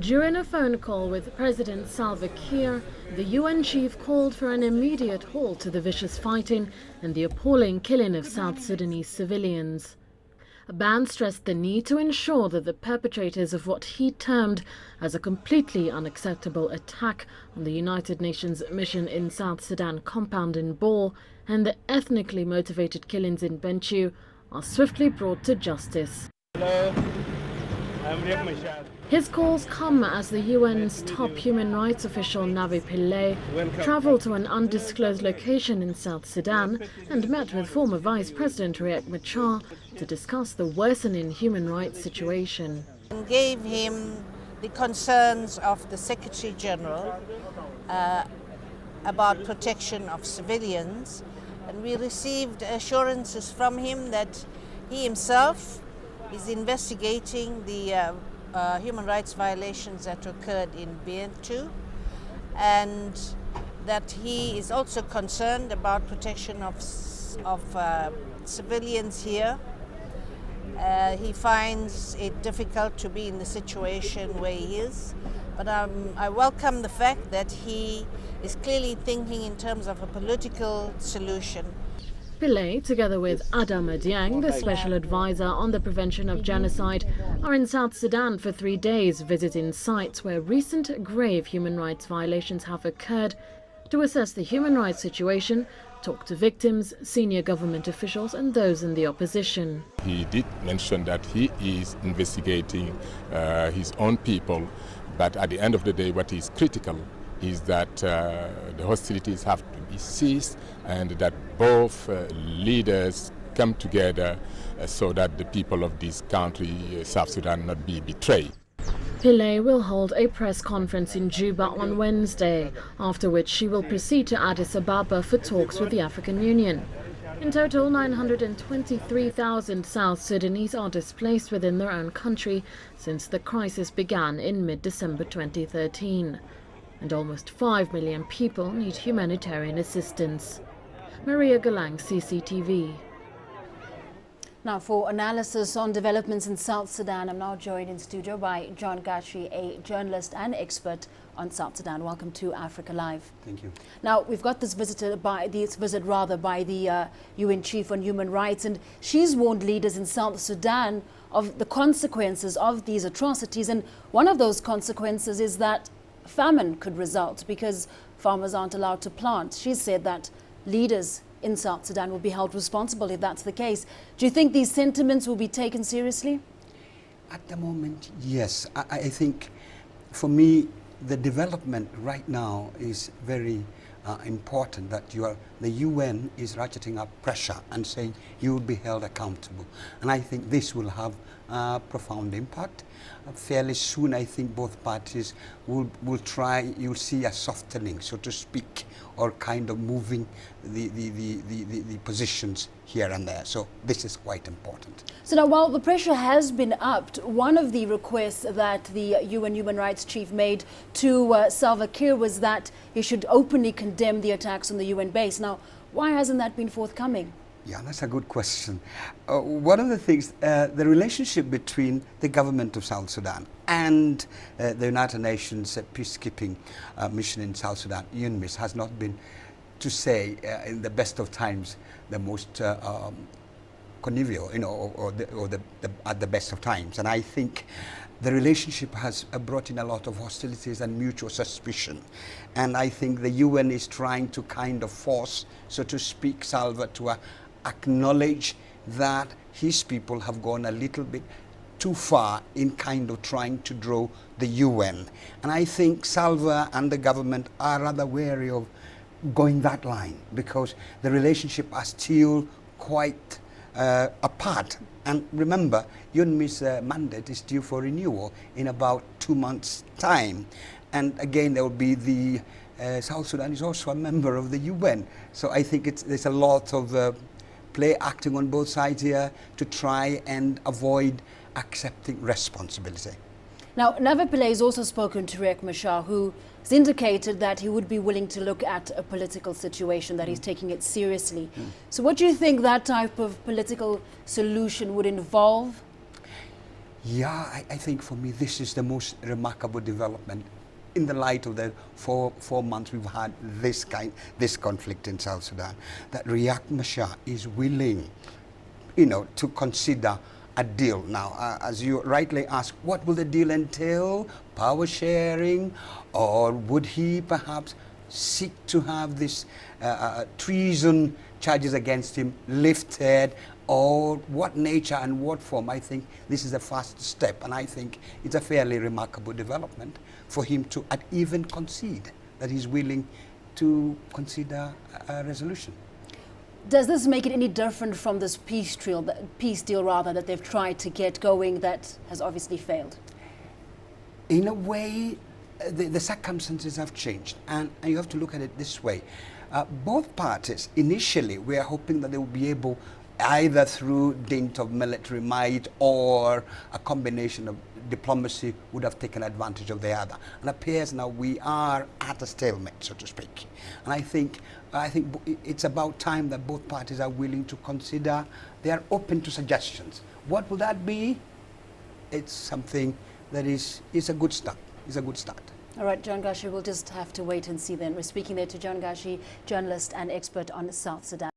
During a phone call with President Salva Kiir, the UN chief called for an immediate halt to the vicious fighting and the appalling killing of South Sudanese civilians. Ban stressed the need to ensure that the perpetrators of what he termed as a completely unacceptable attack on the United Nations mission in South Sudan compound in Bor and the ethnically motivated killings in Bentiu are swiftly brought to justice. Hello, I'm Riek Machar. His calls come as the UN's top human rights official Navi Pillay travelled to an undisclosed location in South Sudan and met with former Vice President Riek Machar to discuss the worsening human rights situation. And gave him the concerns of the Secretary General about protection of civilians, and we received assurances from him that he himself is investigating the human rights violations that occurred in Bentiu, and that he is also concerned about protection of civilians here. He finds it difficult to be in the situation where he is, but I welcome the fact that he is clearly thinking in terms of a political solution. Pillay, together with Adama Dieng, the special advisor on the prevention of genocide, are in South Sudan for 3 days, visiting sites where recent grave human rights violations have occurred to assess the human rights situation, talk to victims, senior government officials and those in the opposition. He did mention that he is investigating his own people, but at the end of the day what is critical is that the hostilities have to be ceased and that both leaders come together so that the people of this country, South Sudan, not be betrayed. Pillay will hold a press conference in Juba on Wednesday, after which she will proceed to Addis Ababa for talks with the African Union. In total, 923,000 South Sudanese are displaced within their own country since the crisis began in mid-December 2013. And almost 5 million people need humanitarian assistance. Maria Galang, CCTV. Now, for analysis on developments in South Sudan, I'm now joined in studio by John Gachie, a journalist and expert on South Sudan. Welcome to Africa Live. Thank you. Now, we've got this visit by the UN Chief on Human Rights, and she's warned leaders in South Sudan of the consequences of these atrocities. And one of those consequences is that famine could result because farmers aren't allowed to plant. She said that leaders in South Sudan will be held responsible if that's the case. Do you think these sentiments will be taken seriously? At the moment, yes. I think for me, the development right now is very important, that the UN is ratcheting up pressure and saying you will be held accountable. And I think this will have a profound impact. Fairly soon, I think both parties will try, you'll see a softening, so to speak, or kind of moving the positions here and there. So this is quite important. So now, while the pressure has been upped, one of the requests that the UN Human Rights Chief made to Salva Kiir was that he should openly condemn the attacks on the UN base. Now, why hasn't that been forthcoming? Yeah, that's a good question. One of the things, the relationship between the government of South Sudan and the United Nations peacekeeping mission in South Sudan, UNMISS, has not been, to say, in the best of times, the most convivial, or at the best of times. And I think the relationship has brought in a lot of hostilities and mutual suspicion. And I think the UN is trying to kind of force, so to speak, Salva to acknowledge that his people have gone a little bit too far in kind of trying to draw the UN. And I think Salva and the government are rather wary of going that line because the relationship are still quite apart. And remember, UNMISS mandate is due for renewal in about 2 months' time. And again, there will be the South Sudan is also a member of the UN. So I think there's a lot of play acting on both sides here to try and avoid accepting responsibility. Now, Navi Pillay has also spoken to Riek Machar, who has indicated that he would be willing to look at a political situation, that he's taking it seriously. So what do you think that type of political solution would involve? Yeah, I think for me this is the most remarkable development in the light of the four months we've had this conflict in South Sudan, that Riek Machar is willing, to consider a deal. Now, as you rightly ask, what will the deal entail? Power sharing, or would he perhaps seek to have this treason charges against him lifted, or what nature and what form? I think this is the first step, and I think it's a fairly remarkable development for him to even concede that he's willing to consider a resolution. Does this make it any different from this peace deal that they've tried to get going that has obviously failed? In a way, the circumstances have changed, and you have to look at it this way. Both parties initially were hoping that they would be able, either through dint of military might or a combination of diplomacy, would have taken advantage of the other. And it appears now we are at a stalemate, so to speak. And I think it's about time that both parties are willing to consider. They are open to suggestions. What will that be? It's something that is a good start. It's a good start. All right, John Gachie, we'll just have to wait and see then. We're speaking there to John Gachie, journalist and expert on South Sudan.